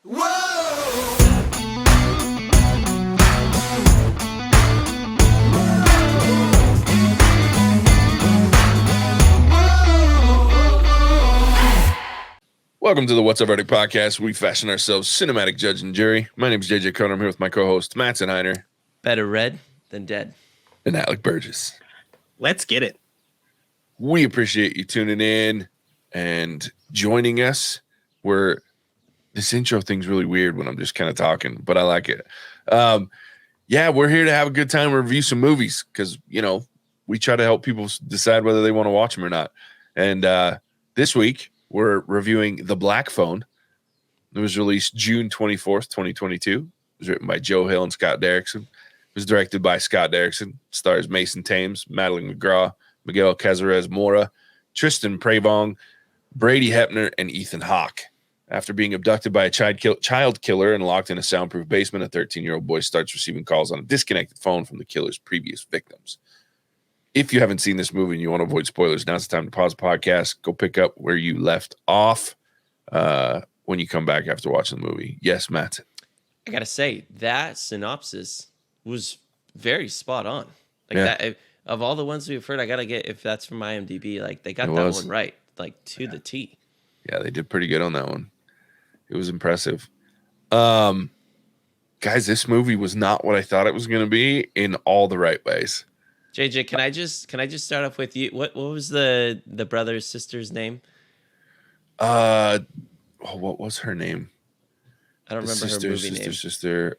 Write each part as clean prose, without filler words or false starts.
Welcome to the What's Up Verdict podcast. We fashion ourselves cinematic judge and jury. My name is JJ Cohn. I'm here with my co-host Matt Senheiner. Better red than dead. And Alec Burgess. Let's get it. We appreciate you tuning in and joining us. This intro thing's really weird when I'm just kind of talking, but I like it. We're here to have a good time, review some movies because, we try to help people decide whether they want to watch them or not. And this week, we're reviewing The Black Phone. It was released June 24th, 2022. It was written by Joe Hill and Scott Derrickson. It was directed by Scott Derrickson. Stars Mason Thames, Madeline McGraw, Miguel Cazares Mora, Tristan Pravong, Brady Hepner, and Ethan Hawke. After being abducted by a child killer and locked in a soundproof basement, a 13-year-old boy starts receiving calls on a disconnected phone from the killer's previous victims. If you haven't seen this movie and you want to avoid spoilers, now's the time to pause the podcast, go pick up where you left off when you come back after watching the movie. Yes, Matt. I got to say, that synopsis was very spot on. That, of all the ones we've heard, I got to get, if that's from IMDb, they got one right, to the T. Yeah, they did pretty good on that one. It was impressive. Guys, this movie was not what I thought it was going to be in all the right ways. JJ, can I just start off with you? What was the brother's sister's name? What was her name? I don't remember her movie name. Sister,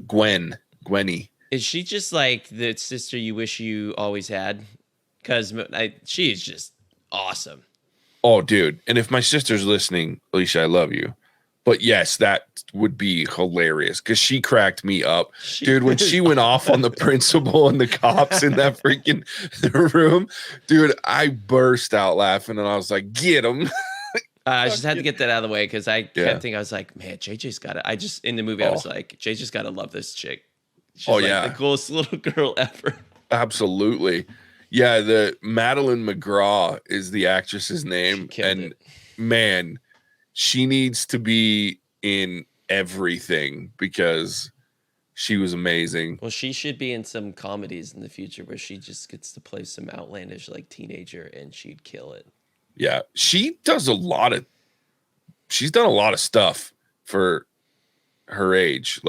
Gwenny. Is she just like the sister you wish you always had? Because she is just awesome. Oh, dude. And if my sister's listening, Alicia, I love you. But yes, that would be hilarious because she cracked me up. Dude, when she went off on the principal and the cops in that freaking room, dude, I burst out laughing and I was like, get him. I just had to get that out of the way because I kept thinking, I was like, man, JJ's got it. In the movie, I was like, JJ's got to love this chick. She's the coolest little girl ever. Absolutely. Yeah, the Madeline McGraw is the actress's name. And man, she needs to be in everything because she was amazing. Well, she should be in some comedies in the future where she just gets to play some outlandish teenager and she'd kill it. Yeah, she's done a lot of stuff for her age.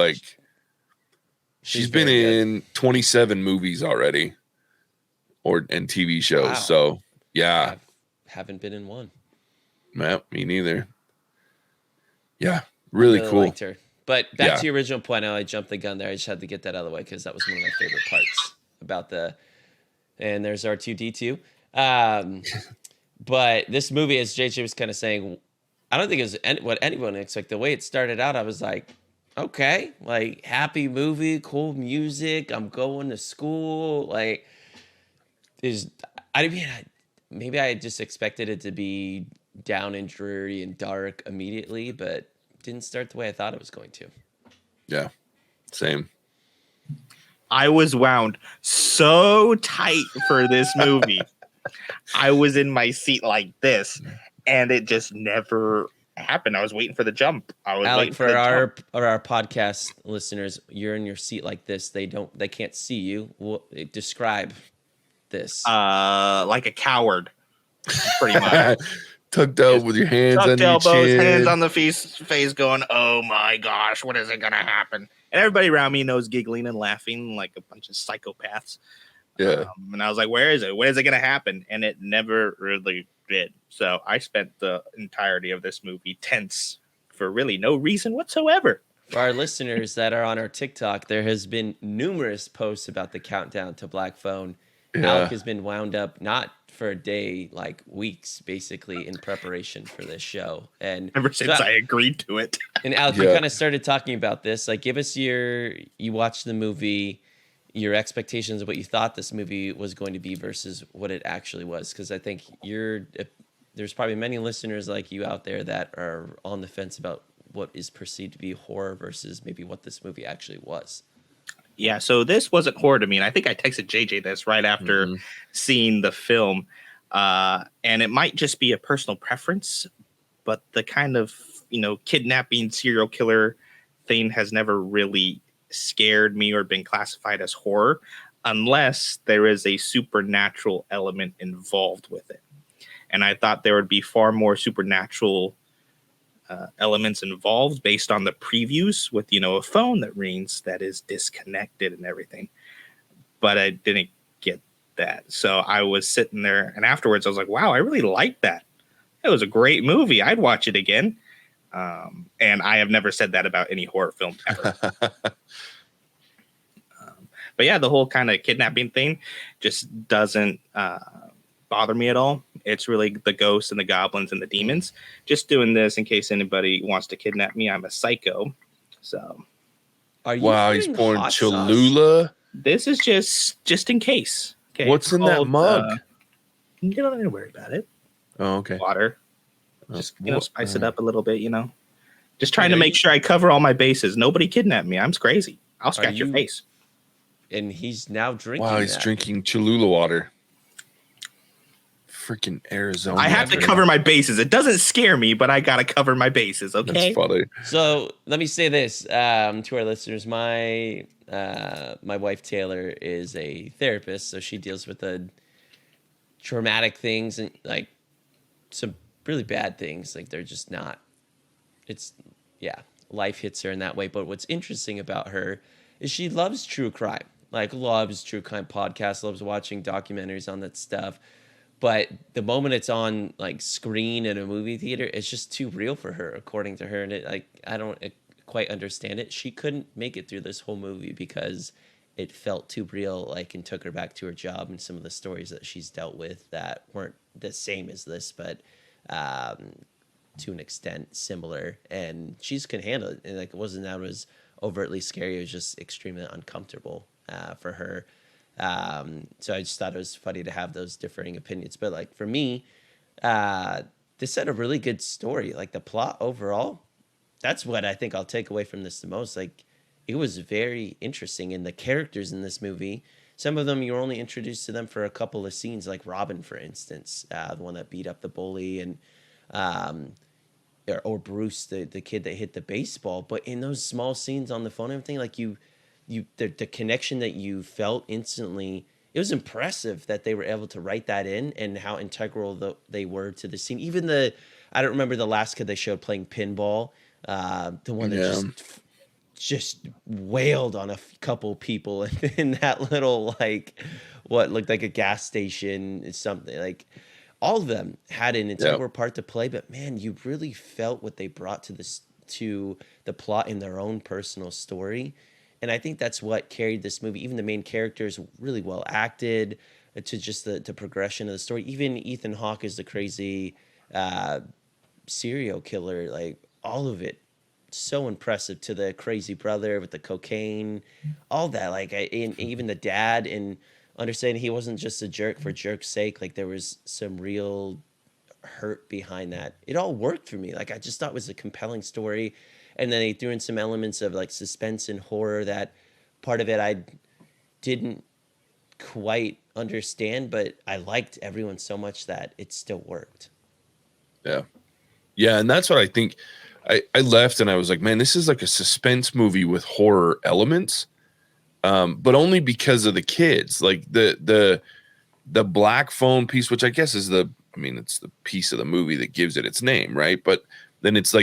She's been in 27 movies already and TV shows. Wow. So, yeah. I haven't been in one. No, me neither. Yeah, really cool. Liked her. But back to your original point, I jumped the gun there. I just had to get that out of the way because that was one of my favorite parts about and there's R2-D2. But this movie, as JJ was kind of saying, I don't think it was what anyone expected. The way it started out, I was like, okay, happy movie, cool music. I'm going to school. Maybe I just expected it to be down and dreary and dark immediately, but didn't start the way I thought it was going to. Yeah, same. I was wound so tight for this movie. I was in my seat like this, and it just never happened. I was waiting for the jump. Alec, for our podcast listeners, you're in your seat like this. They can't see you. Describe this. Like a coward, pretty much. Tucked up with your hands on your chin. Hands on the face going, oh my gosh, what is it going to happen? And everybody around me knows giggling and laughing like a bunch of psychopaths. Yeah. And I was like, where is it? When is it going to happen? And it never really did. So I spent the entirety of this movie tense for really no reason whatsoever. For our listeners that are on our TikTok, there has been numerous posts about the countdown to Black Phone. Yeah. Alec has been wound up, not for a day, weeks, basically, in preparation for this show. And ever since I agreed to it. And Alec, you kind of started talking about this. Give us you watched the movie, your expectations of what you thought this movie was going to be versus what it actually was. Because I think there's probably many listeners like you out there that are on the fence about what is perceived to be horror versus maybe what this movie actually was. Yeah, so this wasn't horror to me, and I think I texted JJ this right after seeing the film, and it might just be a personal preference, but the kind of kidnapping serial killer thing has never really scared me or been classified as horror unless there is a supernatural element involved with it. And I thought there would be far more supernatural elements involved based on the previews with, a phone that rings that is disconnected and everything. But I didn't get that. So I was sitting there, and afterwards I was like, wow, I really liked that. It was a great movie. I'd watch it again. And I have never said that about any horror film ever. But yeah, the whole kind of kidnapping thing just doesn't bother me at all. It's really the ghosts and the goblins and the demons. Just doing this in case anybody wants to kidnap me. I'm a psycho. So. Are you Wow, he's putting pouring hot Cholula. sauce? This is just in case. Okay. What's in that mug? You don't need to worry about it. Oh, okay. Water. Just spice it up a little bit. Just trying Wait, to make sure I cover all my bases. Nobody kidnapped me. I'm crazy. I'll scratch your face. And he's now drinking. Wow, he's drinking Cholula water. Freaking Arizona. I have to cover my bases. It doesn't scare me, but I gotta cover my bases. Okay. That's funny. So let me say this to our listeners: my wife Taylor is a therapist, so she deals with the traumatic things and like some really bad things. Like they're just not. Life hits her in that way. But what's interesting about her is she loves true crime. Like loves true crime podcasts, loves watching documentaries on that stuff. But the moment it's on like screen in a movie theater, it's just too real for her, according to her. And I don't quite understand it. She couldn't make it through this whole movie because it felt too real, and took her back to her job and some of the stories that she's dealt with that weren't the same as this, but to an extent similar. And she can handle it. And it wasn't that it was overtly scary. It was just extremely uncomfortable for her. So I just thought it was funny to have those differing opinions. But for me, this had a really good story. The plot overall, that's what I think I'll take away from this the most. It was very interesting. And the characters in this movie, some of them you're only introduced to them for a couple of scenes, like Robin, for instance, the one that beat up the bully, and or Bruce, the kid that hit the baseball. But in those small scenes on the phone and everything, the connection that you felt instantly, it was impressive that they were able to write that in and how integral they were to the scene. Even I don't remember the last kid they showed playing pinball, the one that just wailed on a couple people in that little what looked like a gas station, something. All of them had an integral part to play, but man, you really felt what they brought to the plot in their own personal story. And I think that's what carried this movie. Even the main characters really well acted to just the progression of the story. Even Ethan Hawke is the crazy serial killer. All of it, so impressive, to the crazy brother with the cocaine, all that. And even the dad, and understanding he wasn't just a jerk for jerk's sake. There was some real hurt behind that. It all worked for me. I just thought it was a compelling story. And then they threw in some elements of suspense and horror that part of it I didn't quite understand, but I liked everyone so much that it still worked. Yeah. Yeah. And that's what I think. I left and I was like, man, this is like a suspense movie with horror elements. But only because of the kids, the black phone piece, which I guess is it's the piece of the movie that gives it its name. Right. But then it's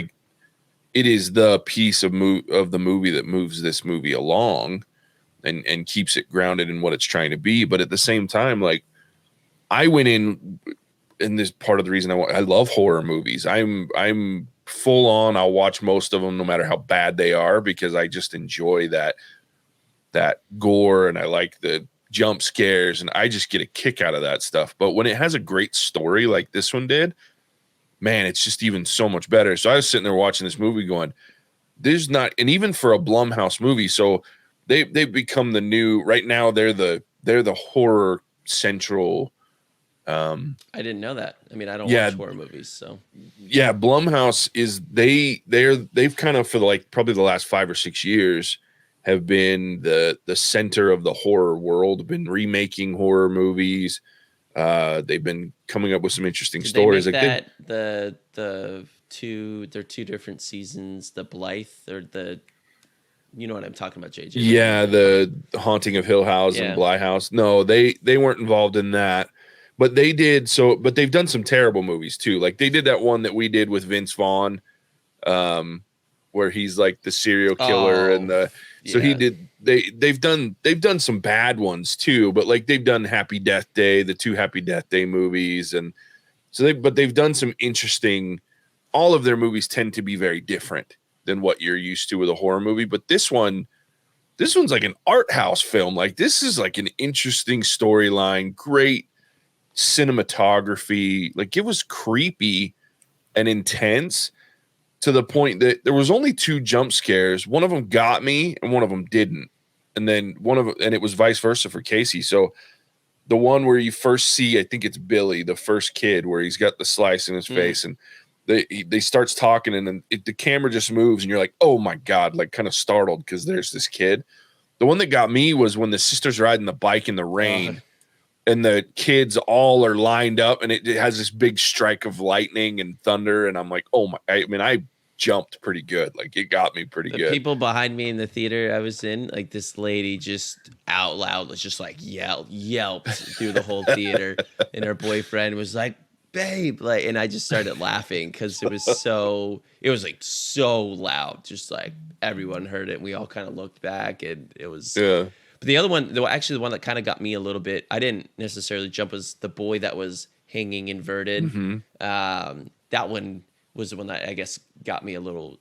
it is the piece of the movie that moves this movie along and keeps it grounded in what it's trying to be. But at the same time, I went in this part of the reason I love horror movies. I'm full on. I'll watch most of them, no matter how bad they are, because I just enjoy that gore, and I like the jump scares, and I just get a kick out of that stuff. But when it has a great story like this one did, man, it's just even so much better. So I was sitting there watching this movie going, there's not, and even for a Blumhouse movie, so they've become the new, right now they're the horror central. I didn't know that. I don't watch horror movies, so. Yeah, Blumhouse is they've kind of, for probably the last 5 or 6 years, have been the center of the horror world, been remaking horror movies. They've been coming up with some interesting stories. They make the they're two different seasons. The Blythe or the, you know what I'm talking about, JJ? Yeah, the Haunting of Hill House and Yeah. Bly House. No, they weren't involved in that, but they did. So, but they've done some terrible movies too. Like they did that one that we did with Vince Vaughn, where he's like the serial killer, and so he yeah. did. They've done some bad ones too, but like they've done Happy Death Day, the 2 Happy Death Day movies, and so they've done some interesting. All of their movies tend to be very different than what you're used to with a horror movie, but this one's like an art house film. Like this is like an interesting storyline, great cinematography. Like it was creepy and intense to the point that there was only 2 jump scares. One of them got me and one of them didn't. And then and it was vice versa for Casey. So the one where you first see, I think it's Billy, the first kid, where he's got the slice in his face, and they starts talking, and then the camera just moves, and you're like, oh my God, like kind of startled because there's this kid. The one that got me was when the sister's riding the bike in the rain, and the kids all are lined up, and it has this big strike of lightning and thunder, and I'm like, oh my! I mean, I jumped pretty good. Like it got me pretty good. People behind me in the theater I was in, like this lady just out loud was just like yelped through the whole theater, and her boyfriend was like, babe, like, and I just started laughing because it was like so loud, just like everyone heard it, and we all kind of looked back, and it was But the other one, actually the one that kind of got me a little bit, I didn't necessarily jump, was the boy that was hanging inverted. That one was the one that I guess got me a little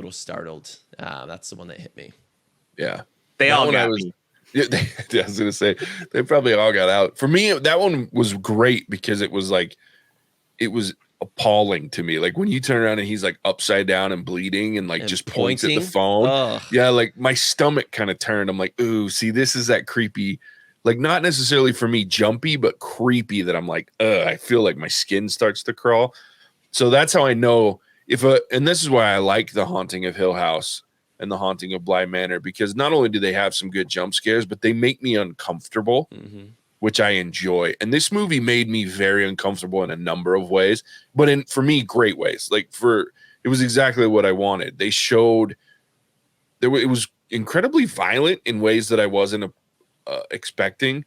startled. That's the one that hit me. Yeah, they all got me. Yeah, I was gonna say they probably all got out. For me, that one was great because it was appalling to me. Like when you turn around and he's like upside down and bleeding and like and just points at the phone. Ugh. Yeah, like my stomach kind of turned. I'm like, ooh, see, this is that creepy, like not necessarily for me jumpy, but creepy that I'm like, I feel like my skin starts to crawl. So that's how I know and this is why I like The Haunting of Hill House and The Haunting of Bly Manor, because not only do they have some good jump scares, but they make me uncomfortable. Which I enjoy. And this movie made me very uncomfortable in a number of ways, but for me, great ways. Like it was exactly what I wanted. They showed it was incredibly violent in ways that I wasn't expecting.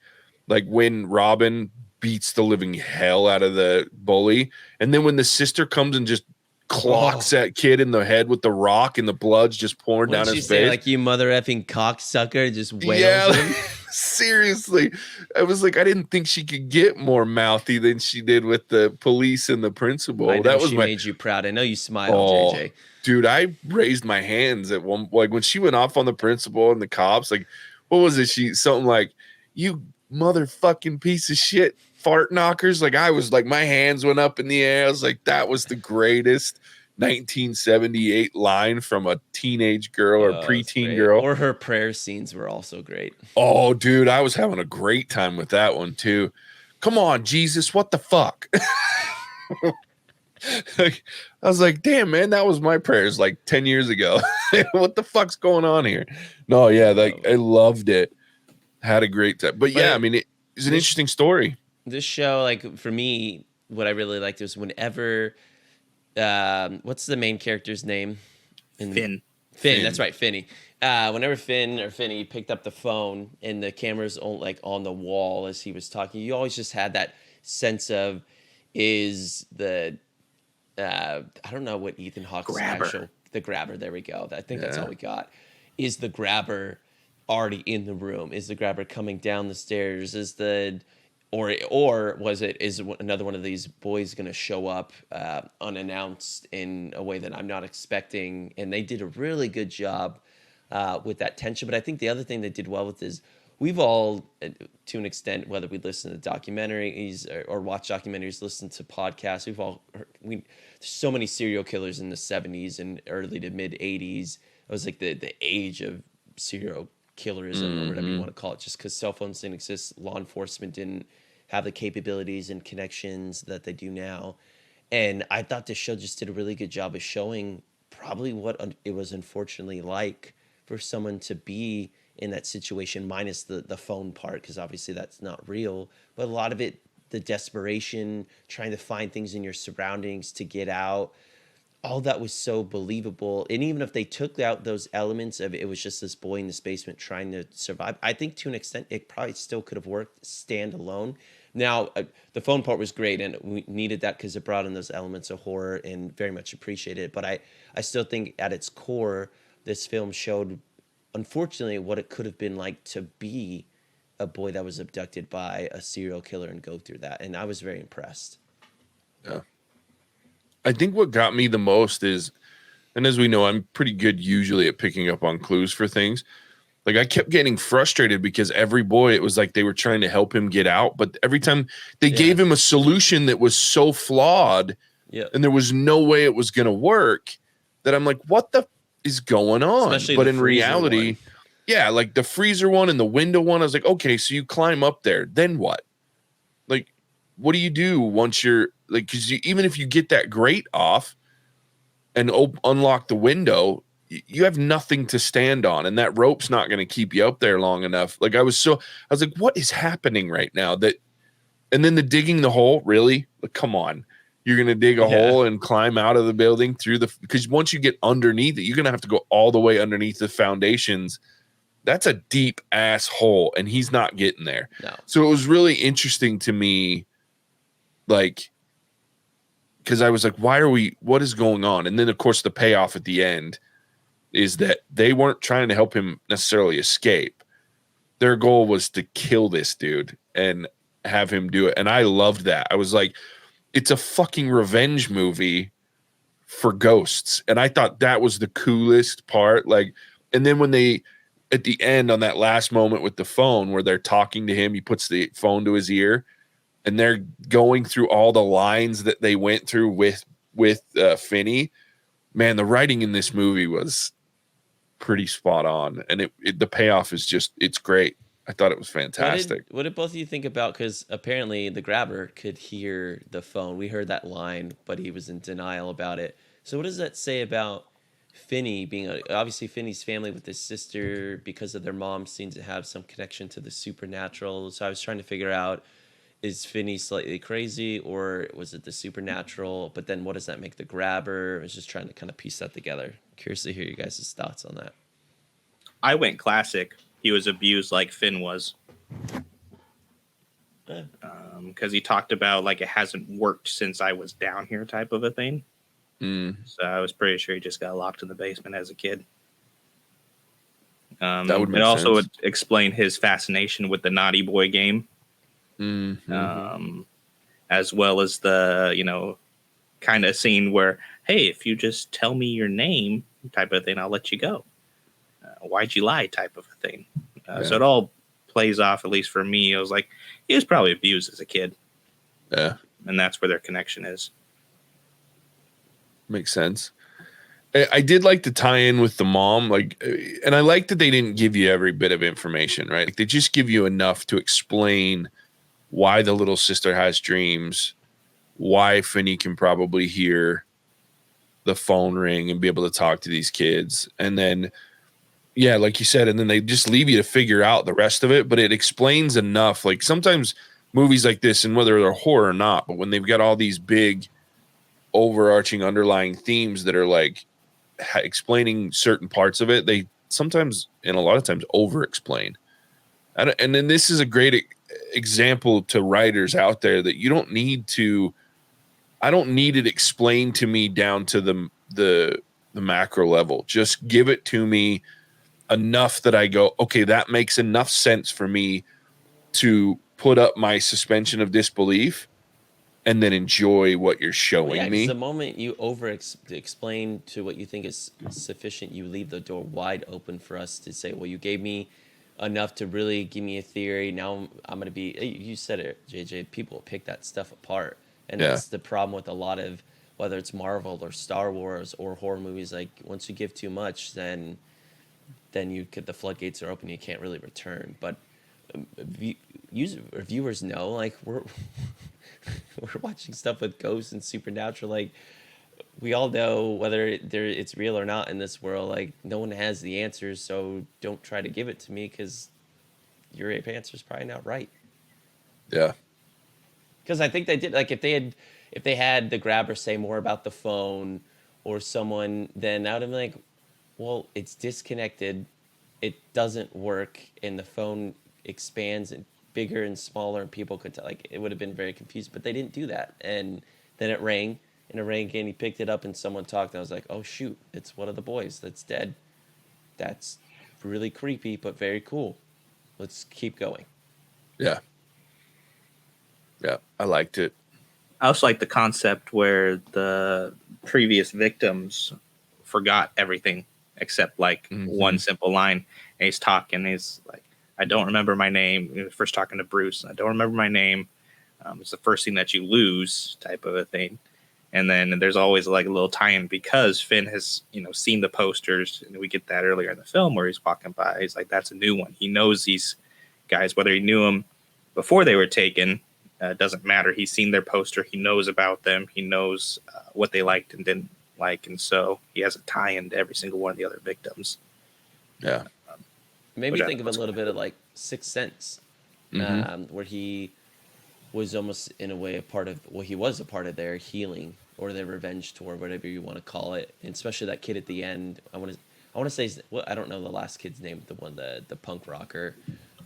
Like when Robin beats the living hell out of the bully. And then when the sister comes and just clocks that kid in the head with the rock and the blood's just pouring down his face. Like, you mother effing cocksucker, just wails him. Seriously. I was like, I didn't think she could get more mouthy than she did with the police and the principal. I know she made you proud. I know you smiled, JJ. Dude, I raised my hands at one, like when she went off on the principal and the cops, like, what was it? Something like, you motherfucking piece of shit, fart knockers. Like I was like, my hands went up in the air. I was like, that was the greatest 1978 line from a teenage girl or preteen girl. Or her prayer scenes were also great. Oh, dude, I was having a great time with that one too. Come on, Jesus, what the fuck? I was like, damn, man, that was my prayers like 10 years ago. What the fuck's going on here? No, yeah, like I loved it. Had a great time. But yeah, I mean, it's an interesting story. This show, like for me, what I really liked was whenever what's the main character's name? Finn, that's right, Finney. Whenever Finney picked up the phone and the camera's on the wall as he was talking, you always just had that sense of, is the I don't know what Ethan Hawke's the grabber. There we go. I think that's all we got. Is the grabber already in the room? Is the grabber coming down the stairs? Is another one of these boys going to show up unannounced in a way that I'm not expecting? And they did a really good job with that tension. But I think the other thing they did well with is, we've all, to an extent, whether we listen to documentaries or watch documentaries, listen to podcasts, there's so many serial killers in the 70s and early to mid 80s. It was like the age of serial killerism or whatever you want to call it, just because cell phones didn't exist, law enforcement didn't have the capabilities and connections that they do now. And I thought this show just did a really good job of showing probably what it was unfortunately like for someone to be in that situation, minus the phone part, because obviously that's not real. But a lot of it, the desperation, trying to find things in your surroundings to get out, all that was so believable. And even if they took out those elements of it was just this boy in this basement trying to survive, I think to an extent it probably still could have worked standalone. Now, the phone part was great, and we needed that because it brought in those elements of horror and very much appreciated it. But I still think at its core, this film showed, unfortunately, what it could have been like to be a boy that was abducted by a serial killer and go through that. And I was very impressed. Yeah. I think what got me the most is, and as we know, I'm pretty good usually at picking up on clues for things. Like I kept getting frustrated because every boy, it was like they were trying to help him get out, but every time they gave him a solution that was so flawed, and there was no way it was going to work, that I'm like, what the is going on? Especially but in reality, like the freezer one and the window one, I was like, okay, so you climb up there, then what? Like, what do you do once you're like, because even if you get that grate off and unlock the window, you have nothing to stand on, and that rope's not going to keep you up there long enough. Like I was like, what is happening right now? And then the digging the hole, really? Like, come on. You're going to dig a hole and climb out of the building because once you get underneath it, you're going to have to go all the way underneath the foundations. That's a deep ass hole, and he's not getting there. No. So it was really interesting to me, like, because I was like, what is going on? And then, of course, the payoff at the end is that they weren't trying to help him necessarily escape. Their goal was to kill this dude and have him do it. And I loved that. I was like, it's a fucking revenge movie for ghosts. And I thought that was the coolest part. Like, and then when they, at the end on that last moment with the phone where they're talking to him, he puts the phone to his ear and they're going through all the lines that they went through with Finney. Man, the writing in this movie was pretty spot on, and the payoff is just, it's great. I thought it was fantastic. What did both of you think about, because apparently the grabber could hear the phone. We heard that line, but he was in denial about it. So what does that say about Finney being obviously Finney's family with his sister, because of their mom, seems to have some connection to the supernatural. So I was trying to figure out, is Finney slightly crazy, or was it the supernatural? But then what does that make the grabber? I was just trying to kind of piece that together. Curious to hear you guys' thoughts on that. I went classic. He was abused like Finn was. Because he talked about like it hasn't worked since I was down here type of a thing. So I was pretty sure he just got locked in the basement as a kid. That would make sense. Also would explain his fascination with the Naughty Boy game. As well as the, kind of scene where, hey, if you just tell me your name type of thing, I'll let you go. Why'd you lie type of a thing. So it all plays off, at least for me. I was like, he was probably abused as a kid. Yeah. And that's where their connection is. Makes sense. I did like to tie in with the mom, and I like that they didn't give you every bit of information, right? Like, they just give you enough to explain why the little sister has dreams, why Finney can probably hear the phone ring and be able to talk to these kids. And then, like you said, and then they just leave you to figure out the rest of it, but it explains enough. Like sometimes movies like this, and whether they're horror or not, but when they've got all these big overarching underlying themes that are like explaining certain parts of it, they sometimes, and a lot of times, over explain. And then this is a great example to writers out there that you don't need to, I don't need it explained to me down to the macro level. Just give it to me enough that I go, okay, that makes enough sense for me to put up my suspension of disbelief and then enjoy what you're showing me. The moment you explain to what you think is sufficient, you leave the door wide open for us to say, well, you gave me enough to really give me a theory. Now I'm going to be, you said it, JJ, people pick that stuff apart. And that's the problem with a lot of, whether it's Marvel or Star Wars or horror movies. Like, once you give too much, then the floodgates are open. You can't really return. But viewers know, like, we're watching stuff with ghosts and supernatural. Like, we all know whether it's real or not in this world. Like, no one has the answers, so don't try to give it to me, because your answer is probably not right. Yeah. Because I think they did, like, if they had the grabber say more about the phone, or someone, then I would have been like, well, it's disconnected, it doesn't work, and the phone expands and bigger and smaller, and people could tell. Like, it would have been very confused, but they didn't do that. And then it rang, and it rang again. He picked it up, and someone talked. And I was like, oh shoot, it's one of the boys that's dead. That's really creepy, but very cool. Let's keep going. Yeah. Yeah. I liked it. I also like the concept where the previous victims forgot everything except like one simple line. And he's talking. He's like, I don't remember my name. He was first talking to Bruce. I don't remember my name. It's the first thing that you lose, type of a thing. And then there's always like a little tie-in because Finn has, seen the posters, and we get that earlier in the film where he's walking by. He's like, that's a new one. He knows these guys, whether he knew them before they were taken, doesn't matter. He's seen their poster. He knows about them. He knows what they liked and didn't like. And so he has a tie-in to every single one of the other victims. Yeah. Made me think of a little bit of like Sixth Sense, where he was almost in a way he was a part of their healing or their revenge tour, whatever you want to call it. And especially that kid at the end. I want to say, well, I don't know the last kid's name, the punk rocker,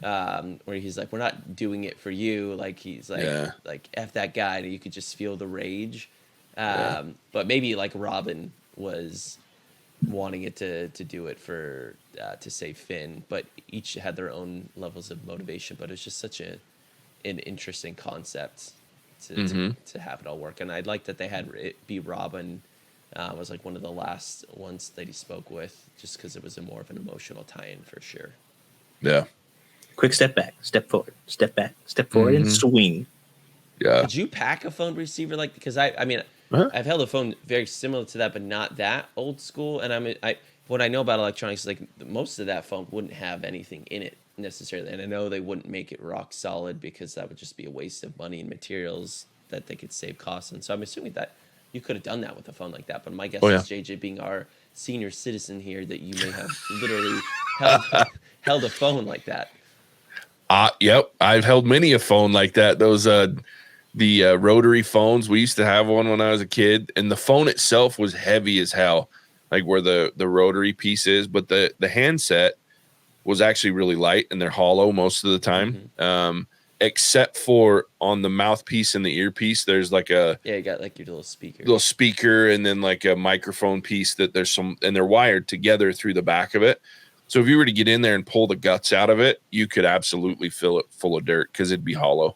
where he's like, we're not doing it for you. Like, he's like, like F that guy. And you could just feel the rage. But maybe like Robin was wanting it to do it for to save Finn, but each had their own levels of motivation. But it's just such an interesting concept to have it all work. And I'd like that they had it be Robin was like one of the last ones that he spoke with, just because it was a more of an emotional tie-in for sure. Yeah. Quick step back, step forward, step back, step forward, and swing. Yeah. Did you pack a phone receiver like? Because I mean, I've held a phone very similar to that, but not that old school. And what I know about electronics is like most of that phone wouldn't have anything in it necessarily, and I know they wouldn't make it rock solid because that would just be a waste of money and materials that they could save costs on. So I'm assuming that you could have done that with a phone like that. But my guess is, JJ, being our senior citizen here, that you may have literally held a phone like that. Yep. I've held many a phone like that. Those the rotary phones. We used to have one when I was a kid, and the phone itself was heavy as hell, like where the rotary piece is, but the handset was actually really light, and they're hollow most of the time. Except for on the mouthpiece and the earpiece, there's like you got like your little speaker, and then like a microphone piece that and they're wired together through the back of it. So if you were to get in there and pull the guts out of it, you could absolutely fill it full of dirt because it'd be hollow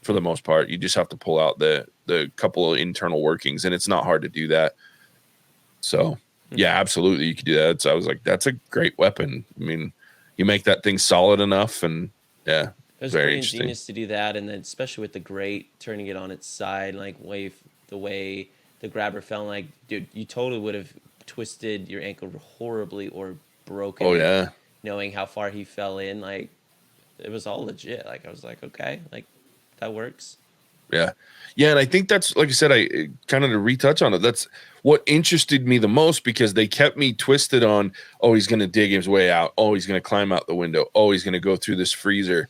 for the most part. You just have to pull out the couple of internal workings, and it's not hard to do that. So yeah, absolutely, you could do that. So I was like, that's a great weapon. I mean, you make that thing solid enough, and yeah, it was very pretty ingenious to do that. And then especially with the grate, turning it on its side, like the way the grabber fell, like, dude, you totally would have twisted your ankle horribly or broken it, knowing how far he fell in. Like, it was all legit. Like, I was like, okay, like, that works. Yeah. And I think that's, like I said, I kind of to retouch on it, that's what interested me the most, because they kept me twisted on, oh, he's going to dig his way out. Oh, he's going to climb out the window. Oh, he's going to go through this freezer.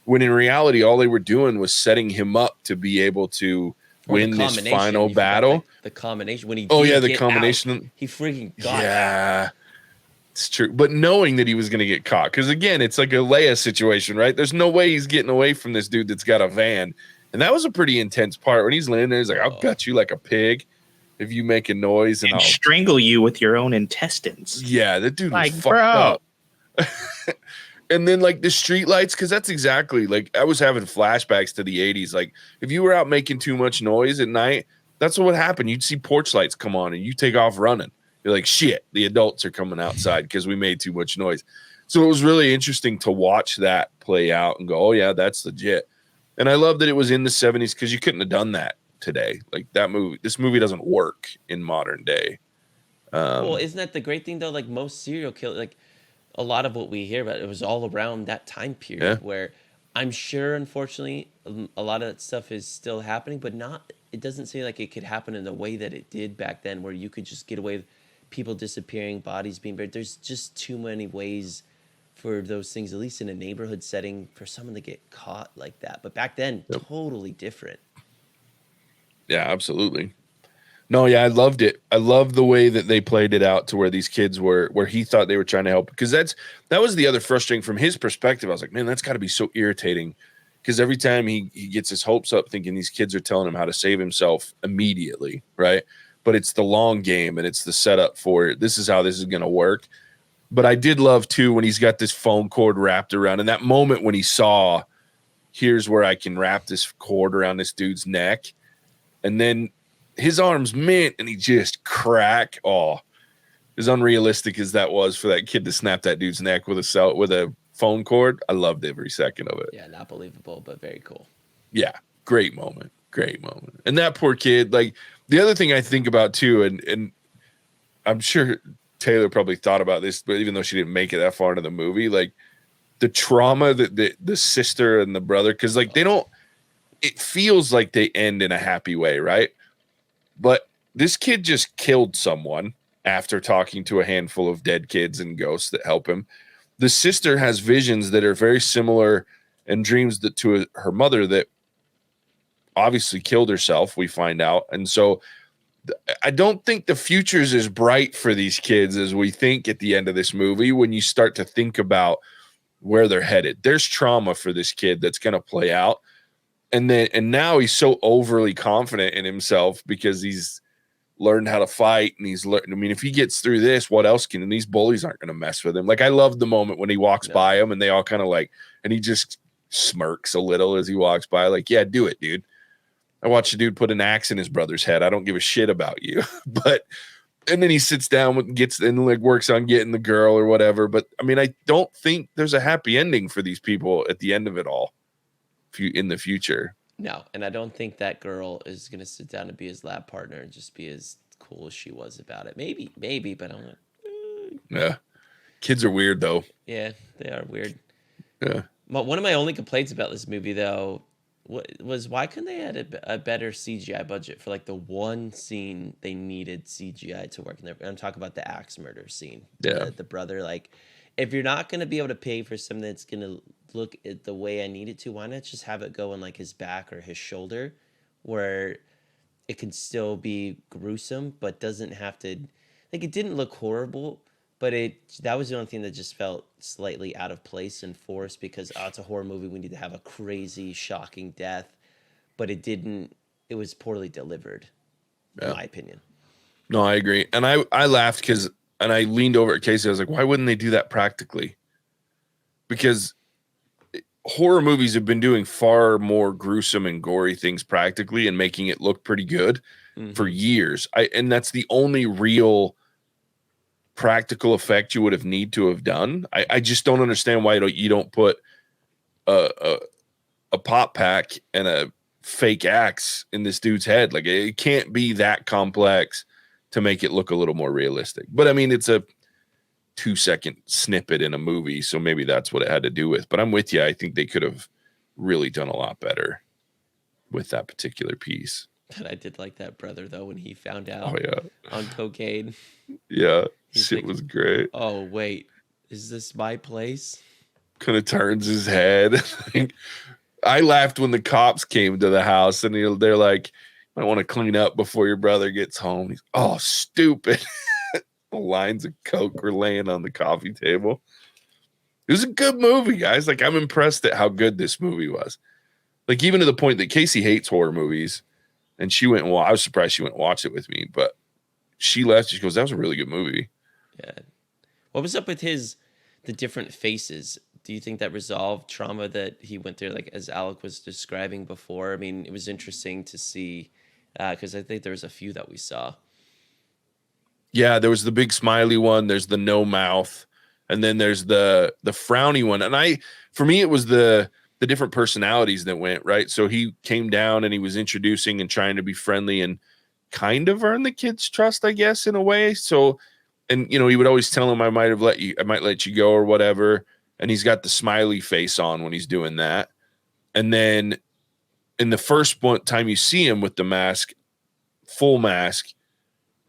When in reality, all they were doing was setting him up to be able to win this final battle. Like, the combination when he the combination out, he freaking got it. It's true. But knowing that he was going to get caught, because again, it's like a Leia situation, right? There's no way he's getting away from this dude that's got a van. And that was a pretty intense part when he's laying there. He's like, I'll gut you like a pig if you make a noise, and I'll strangle you with your own intestines. Yeah, that dude like, was fucked up. And then like the street lights, because that's exactly like I was having flashbacks to the 80s. Like if you were out making too much noise at night, that's what would happen. You'd see porch lights come on and you take off running. You're like, shit, the adults are coming outside because we made too much noise. So it was really interesting to watch that play out and go, oh yeah, that's legit. And I love that it was in the 70s, because you couldn't have done that today. Like this movie doesn't work in modern day. Well, isn't that the great thing though? Like most serial killers, like a lot of what we hear about, it was all around that time period where I'm sure, unfortunately, a lot of that stuff is still happening, but it doesn't seem like it could happen in the way that it did back then, where you could just get away with people disappearing, bodies being buried. There's just too many ways for those things, at least in a neighborhood setting, for someone to get caught like that. But back then, totally different. Yeah, absolutely. No, yeah, I loved it. I love the way that they played it out to where these kids were, where he thought they were trying to help. Because that was the other frustrating from his perspective. I was like, man, that's got to be so irritating. Because every time he gets his hopes up, thinking these kids are telling him how to save himself immediately, right? But it's the long game and it's the setup for it. This is how this is going to work. But I did love too when he's got this phone cord wrapped around, and that moment when he saw, here's where I can wrap this cord around this dude's neck, and then his arms mint and he just crack. Oh, as unrealistic as that was for that kid to snap that dude's neck with a phone cord, I loved every second of it. Yeah, not believable, but very cool. Yeah, great moment. And that poor kid, like the other thing I think about too, and I'm sure Taylor probably thought about this, but even though she didn't make it that far into the movie, like the trauma that the sister and the brother, because like it feels like they end in a happy way, right? But this kid just killed someone after talking to a handful of dead kids and ghosts that help him. The sister has visions that are very similar and dreams to her mother that obviously killed herself, we find out. And so I don't think the future is as bright for these kids as we think at the end of this movie when you start to think about where they're headed. There's trauma for this kid that's going to play out. And now he's so overly confident in himself because he's learned how to fight and he's learned. I mean, if he gets through this, what else can? And these bullies aren't going to mess with him. Like I love the moment when he walks by him and they all kind of like, and he just smirks a little as he walks by, like, yeah, do it, dude. I watched a dude put an axe in his brother's head. I don't give a shit about you. And then he sits down and like works on getting the girl or whatever. But I mean, I don't think there's a happy ending for these people at the end of it all. In the future. No, and I don't think that girl is going to sit down and be his lab partner and just be as cool as she was about it. Maybe, but I'm like, yeah. Kids are weird though. Yeah, they are weird. Yeah. One of my only complaints about this movie though was why couldn't they add a better CGI budget for like the one scene they needed CGI to work in there? I'm talking about the axe murder scene. Yeah. The brother, like, if you're not going to be able to pay for something that's going to look at the way I need it to, why not just have it go on like his back or his shoulder where it can still be gruesome but doesn't have to, like, it didn't look horrible, but that was the only thing that just felt slightly out of place and forced because it's a horror movie, we need to have a crazy shocking death, but it was poorly delivered in my opinion. No, I agree. And I laughed and I leaned over at Casey. I was like, why wouldn't they do that practically? Because horror movies have been doing far more gruesome and gory things practically and making it look pretty good for years. And that's the only real practical effect you would have need to have done. I just don't understand why you don't put a pop pack and a fake axe in this dude's head. Like it can't be that complex to make it look a little more realistic. But I mean, it's a 2-second snippet in a movie, so maybe that's what it had to do with. But I'm with you. I think they could have really done a lot better with that particular piece. But I did like that brother though when he found out on cocaine. Yeah, He's shit like, was great. Oh wait, is this my place? Kind of turns his head. I laughed when the cops came to the house and they're like, "I want to clean up before your brother gets home." He's, oh, stupid. Lines of coke were laying on the coffee table. It was a good movie, guys. Like, I'm impressed at how good this movie was. Like, even to the point that Casey hates horror movies, and she went and I was surprised she went and watched it with me, but she left. She goes, "That was a really good movie." Yeah. What was up with the different faces? Do you think that resolved trauma that he went through, like as Alec was describing before? I mean, it was interesting to see because I think there was a few that we saw. Yeah, there was the big smiley one. There's the no mouth, and then there's the frowny one. And for me, it was the different personalities that went right. So he came down and he was introducing and trying to be friendly and kind of earn the kids' trust, I guess, in a way. So, and he would always tell him, I might let you go or whatever. And he's got the smiley face on when he's doing that. And then in the first time you see him with the mask, full mask,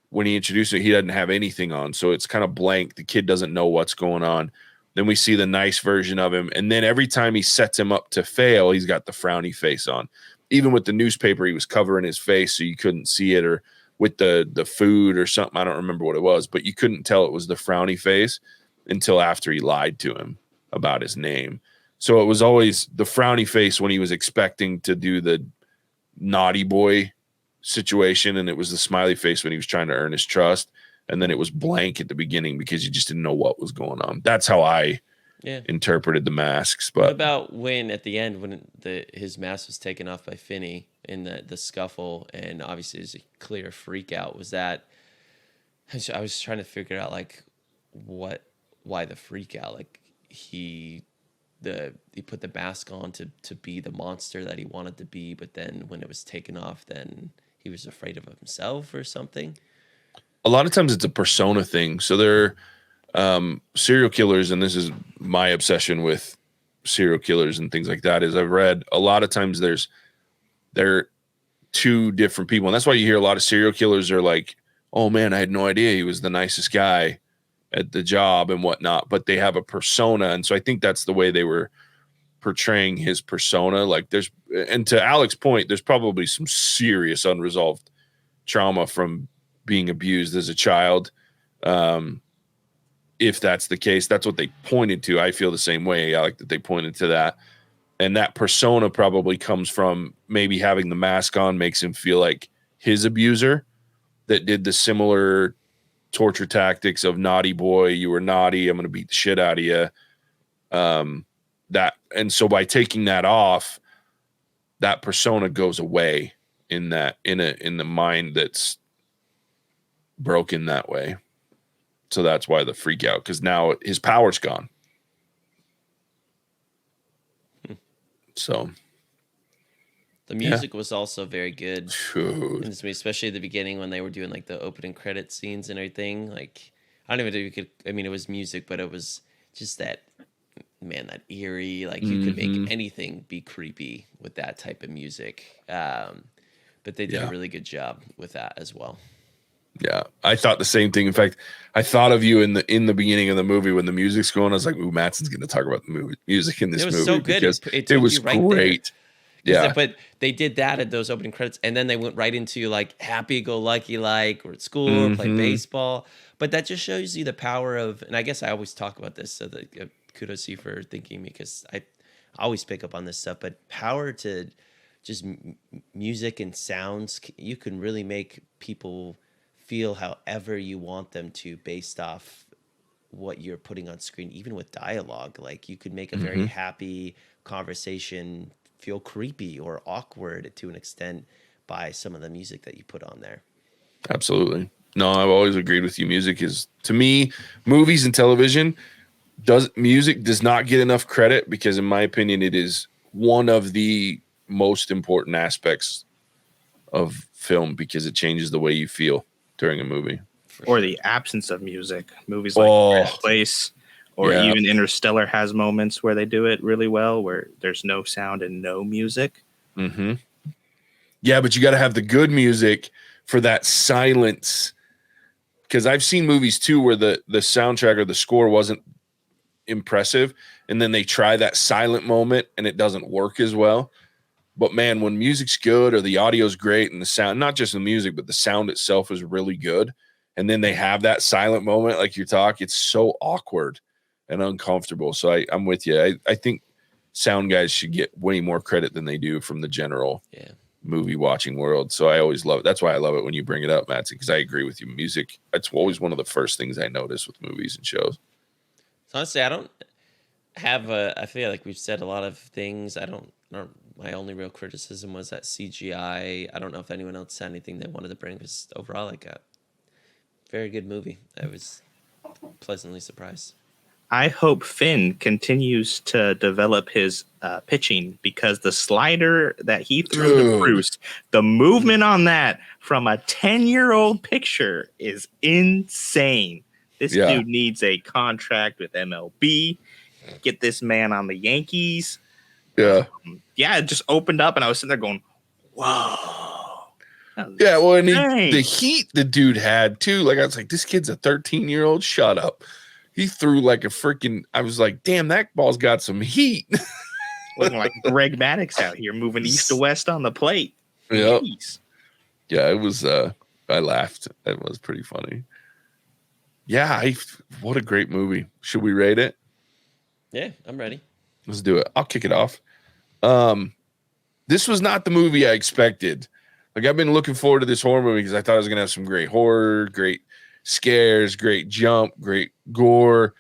when he introduced it, he doesn't have anything on. So it's kind of blank. The kid doesn't know what's going on. Then we see the nice version of him. And then every time he sets him up to fail, he's got the frowny face on. Even with the newspaper, he was covering his face so you couldn't see it or with the food or something. I don't remember what it was, but you couldn't tell it was the frowny face until after he lied to him about his name. So it was always the frowny face when he was expecting to do the naughty boy situation, and it was the smiley face when he was trying to earn his trust, and then it was blank at the beginning because you just didn't know what was going on. That's how I interpreted the masks. But what about when at the end when his mask was taken off by Finney in the scuffle, and obviously there's a clear freak out? Was that, I was trying to figure out like why the freak out? Like he put the mask on to be the monster that he wanted to be, but then when it was taken off, then he was afraid of himself or something. A lot of times it's a persona thing. So they're serial killers, and this is my obsession with serial killers and things like that, is I've read a lot of times they're two different people. And that's why you hear a lot of serial killers are like, oh man, I had no idea he was the nicest guy at the job and whatnot, but they have a persona. And so I think that's the way they were portraying his persona. Like and to Alex's point, there's probably some serious unresolved trauma from being abused as a child. If that's the case, that's what they pointed to. I feel the same way, Alec, that they pointed to that. And that persona probably comes from maybe having the mask on makes him feel like his abuser that did the similar torture tactics of naughty boy, you were naughty, I'm going to beat the shit out of you. And so by taking that off, that persona goes away in the mind that's broken that way. So that's why the freak out, because now his power's gone. So the music was also very good Dude. in this movie, especially at the beginning when they were doing like the opening credit scenes and everything. Like, I don't even know if you could, I mean, it was music, but it was just that eerie, like you could make anything be creepy with that type of music. But they did a really good job with that as well. Yeah, I thought the same thing. In fact, I thought of you in the beginning of the movie when the music's going. I was like, "Ooh, Matson's going to talk about the music in this movie." It was so good. Because it was great. Yeah, but they did that at those opening credits, and then they went right into like happy-go-lucky, like we're at school, or play baseball. But that just shows you the power of, and I guess I always talk about this, so that kudos to you for thinking, because I always pick up on this stuff. But power to just music and sounds, you can really make people feel however you want them to based off what you're putting on screen, even with dialogue. Like you could make a very happy conversation feel creepy or awkward to an extent by some of the music that you put on there. Absolutely. No, I've always agreed with you. Music is, to me, movies and television, music does not get enough credit because in my opinion, it is one of the most important aspects of film because it changes the way you feel during a movie. Or the absence of music. Movies like First Place or even Interstellar has moments where they do it really well, where there's no sound and no music. Mm-hmm. Yeah, but you got to have the good music for that silence. Because I've seen movies too where the soundtrack or the score wasn't impressive, and then they try that silent moment and it doesn't work as well. But man, when music's good or the audio's great and the sound, not just the music, but the sound itself is really good, and then they have that silent moment like you talk, it's so awkward and uncomfortable. So I'm with you. I think sound guys should get way more credit than they do from the general movie watching world. So I always love it. That's why I love it when you bring it up, Matson, because I agree with you. Music, it's always one of the first things I notice with movies and shows. So honestly, I don't have I feel like we've said a lot of things. My only real criticism was that CGI. I don't know if anyone else had anything they wanted to bring, because overall, like a very good movie. I was pleasantly surprised. I hope Finn continues to develop his pitching, because the slider that he threw to Bruce, the movement on that from a 10-year-old picture is insane. This dude needs a contract with MLB. Get this man on the Yankees. Yeah. It just opened up and I was sitting there going, whoa. Yeah, well, and the heat the dude had too. Like I was like, this kid's a 13-year-old. Shut up. He threw like a freaking. I was like, damn, that ball's got some heat. Looking like Greg Maddux out here moving east to west on the plate. Yeah. Yeah, it was I laughed. That was pretty funny. Yeah, what a great movie. Should we rate it? Yeah, I'm ready. Let's do it. I'll kick it off. This was not the movie I expected. Like, I've been looking forward to this horror movie because I thought I was gonna have some great horror, great scares, great jump, great gore.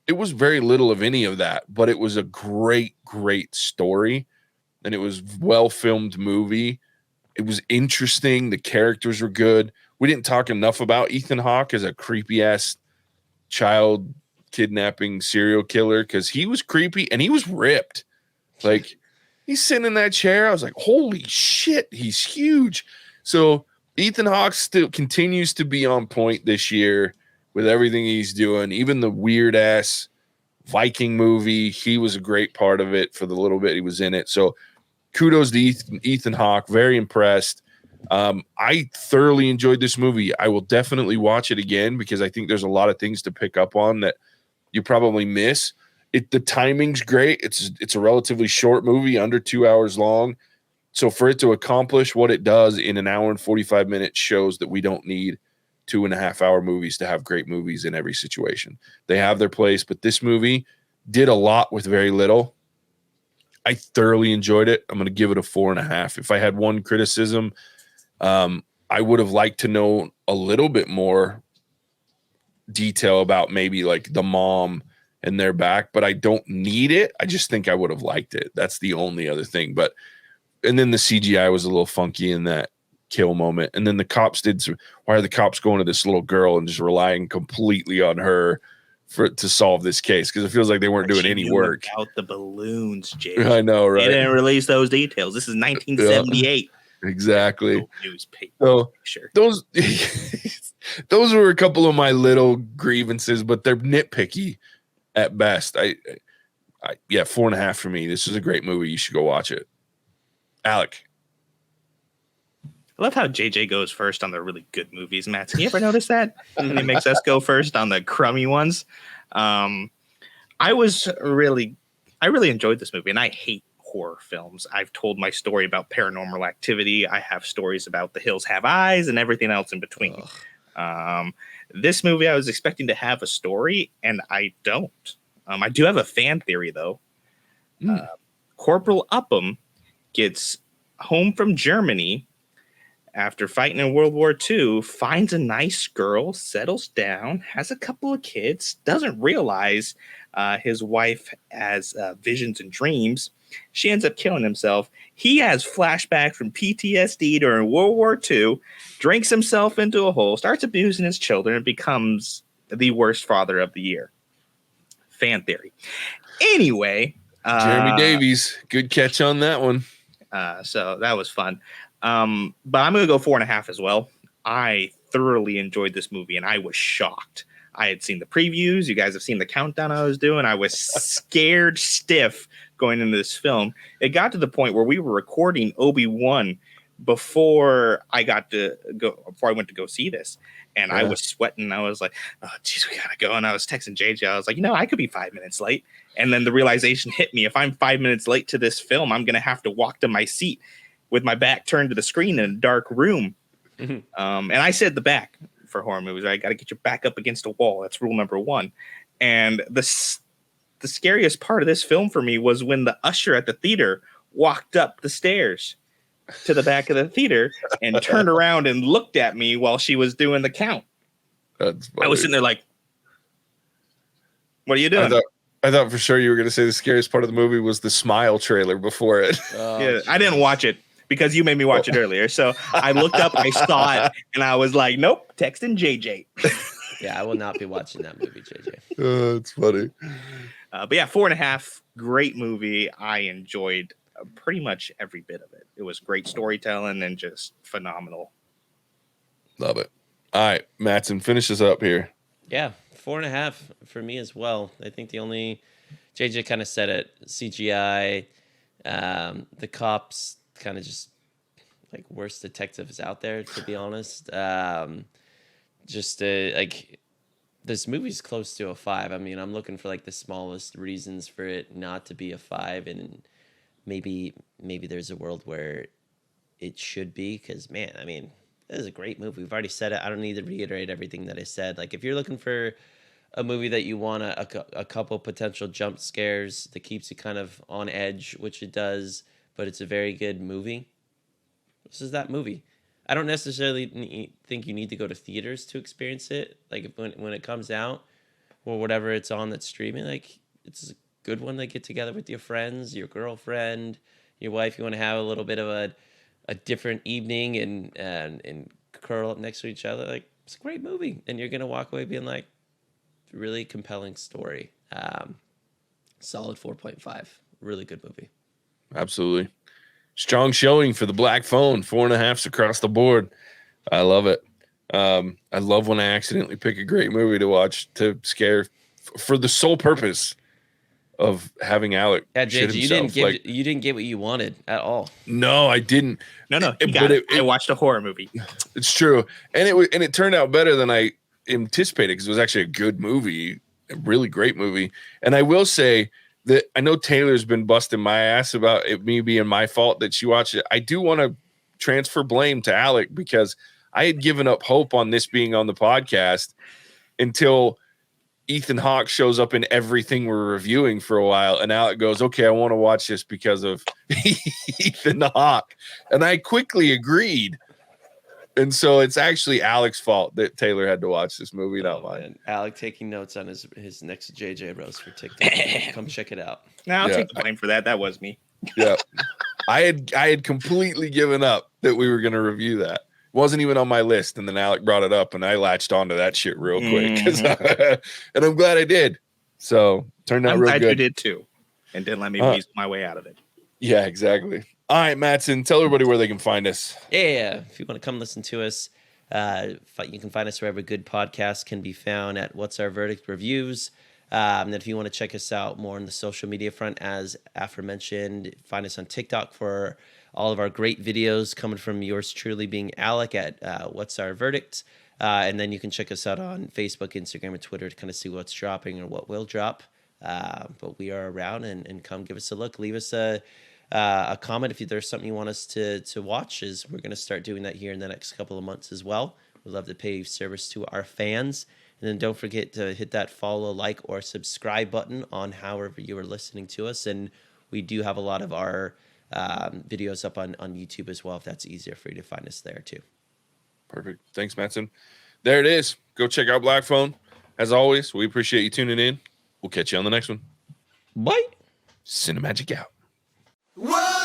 It was very little of any of that, but it was a great, great story, and it was well filmed movie. It was interesting. The characters were good. We didn't talk enough about Ethan Hawke as a creepy ass child kidnapping serial killer because he was creepy and he was ripped. Like, he's sitting in that chair. I was like, holy shit, he's huge. So Ethan Hawke still continues to be on point this year with everything he's doing. Even the weird ass Viking movie, he was a great part of it for the little bit he was in it. So kudos to Ethan Hawke. Very impressed. I thoroughly enjoyed this movie. I will definitely watch it again because I think there's a lot of things to pick up on that you probably miss. The timing's great. It's a relatively short movie, under 2 hours long. So for it to accomplish what it does in an hour and 45 minutes shows that we don't need 2.5 hour movies to have great movies in every situation. They have their place, but this movie did a lot with very little. I thoroughly enjoyed it. I'm going to give it a 4.5. If I had one criticism, I would have liked to know a little bit more detail about maybe like the mom and their back, but I don't need it. I just think I would have liked it. That's the only other thing. And then the CGI was a little funky in that kill moment. And then the cops why are the cops going to this little girl and just relying completely on her to solve this case? Because it feels like they weren't doing any work. Out the balloons, Jay. I know, right? They didn't release those details. This is 1978. Yeah, exactly. No newspaper. So sure. Those were a couple of my little grievances, but they're nitpicky at best. I 4.5 for me. This is a great movie. You should go watch it. Alec. I love how JJ goes first on the really good movies, Matt. You ever notice that? He makes us go first on the crummy ones. I really enjoyed this movie, and I hate horror films. I've told my story about Paranormal Activity. I have stories about The Hills Have Eyes and everything else in between. This movie, I was expecting to have a story, and I don't. I do have a fan theory, though. Corporal Upham gets home from Germany after fighting in World War II, finds a nice girl, settles down, has a couple of kids, doesn't realize his wife has visions and dreams. She ends up killing himself. He has flashbacks from PTSD during World War II, drinks himself into a hole, starts abusing his children, and becomes the worst father of the year. Fan theory. Anyway. Jeremy Davies. Good catch on that one. So that was fun. But I'm going to go 4.5 as well. I thoroughly enjoyed this movie, and I was shocked. I had seen the previews. You guys have seen the countdown I was doing. I was scared stiff going into this film. It got to the point where we were recording Obi-Wan before I went to go see this. And I was sweating. I was like, oh, geez, we got to go. And I was texting JJ. I was like, I could be 5 minutes late. And then the realization hit me. If I'm 5 minutes late to this film, I'm going to have to walk to my seat with my back turned to the screen in a dark room. And I said the back for horror movies, right? Got to get your back up against a wall. That's rule number one. And the scariest part of this film for me was when the usher at the theater walked up the stairs to the back of the theater and turned around and looked at me while she was doing the count. That's funny. I was sitting there like, what are you doing? I thought for sure you were going to say the scariest part of the movie was the Smile trailer before it. Yeah, I didn't watch it because you made me watch it earlier. So I looked up, I saw it, and I was like, nope, texting JJ. Yeah, I will not be watching that movie, JJ. It's funny. But yeah, 4.5, great movie. I enjoyed pretty much every bit of it. It was great storytelling and just phenomenal. Love it. All right, Mattson, finish us up here. Yeah, 4.5 for me as well. I think the only JJ kind of said it. CGI, the cops kind of just like worst detectives out there, to be honest. Like this movie's close to a 5. I mean, I'm looking for like the smallest reasons for it not to be a 5, and maybe there's a world where it should be, because man, I mean, It is a great movie. We've already said it. I don't need to reiterate everything that I said. Like, if you're looking for a movie that you want a couple potential jump scares that keeps you kind of on edge, which it does, but it's a very good movie, this is that movie. I don't necessarily think you need to go to theaters to experience it. Like, when it comes out or whatever it's on that's streaming, like, it's a good one to get together with your friends, your girlfriend, your wife. You want to have a little bit of a different evening and curl up next to each other. Like, it's a great movie, and you're gonna walk away being like, really compelling story. Solid 4.5. Really good movie. Absolutely. Strong showing for the Black Phone. 4.5s across the board. I love it. I love when I accidentally pick a great movie to watch to scare for the sole purpose of having Alec. Yeah, shit JJ, himself. you didn't get what you wanted at all. No, I didn't. No, you got it. I watched a horror movie. It's true, and it turned out better than I anticipated because it was actually a good movie, a really great movie. And I will say that I know Taylor's been busting my ass about it me being my fault that she watched it. I do want to transfer blame to Alec because I had given up hope on this being on the podcast until Ethan Hawke shows up in everything we're reviewing for a while. And Alec goes, okay, I want to watch this because of Ethan Hawke. And I quickly agreed. And so it's actually Alec's fault that Taylor had to watch this movie, not mine. Man. Alec taking notes on his next JJ roast for TikTok. Come check it out. No, I'll take the blame for that. That was me. Yeah. I had completely given up that we were going to review that. Wasn't even on my list, and then Alec brought it up, and I latched onto that shit real quick. And I'm glad I did. So turned out real good. I'm glad you did too, and didn't let me weasel my way out of it. Yeah, exactly. All right, Mattson, tell everybody where they can find us. Yeah, if you want to come listen to us, you can find us wherever good podcasts can be found at What's Our Verdict Reviews. And if you want to check us out more on the social media front, as aforementioned, find us on TikTok for all of our great videos coming from yours truly being Alec at What's Our Verdict. And then you can check us out on Facebook, Instagram, and Twitter to kind of see what's dropping or what will drop. But we are around, and come give us a look. Leave us a comment if there's something you want us to watch. As we're going to start doing that here in the next couple of months as well. We'd love to pay service to our fans. And then don't forget to hit that follow, like, or subscribe button on however you are listening to us. And we do have a lot of our videos up on YouTube as well, if that's easier for you to find us there too. Perfect. Thanks, Mattson. There it is. Go check out Black Phone. As always, we appreciate you tuning in. We'll catch you on the next one. Bye. Cinemagic out. Whoa!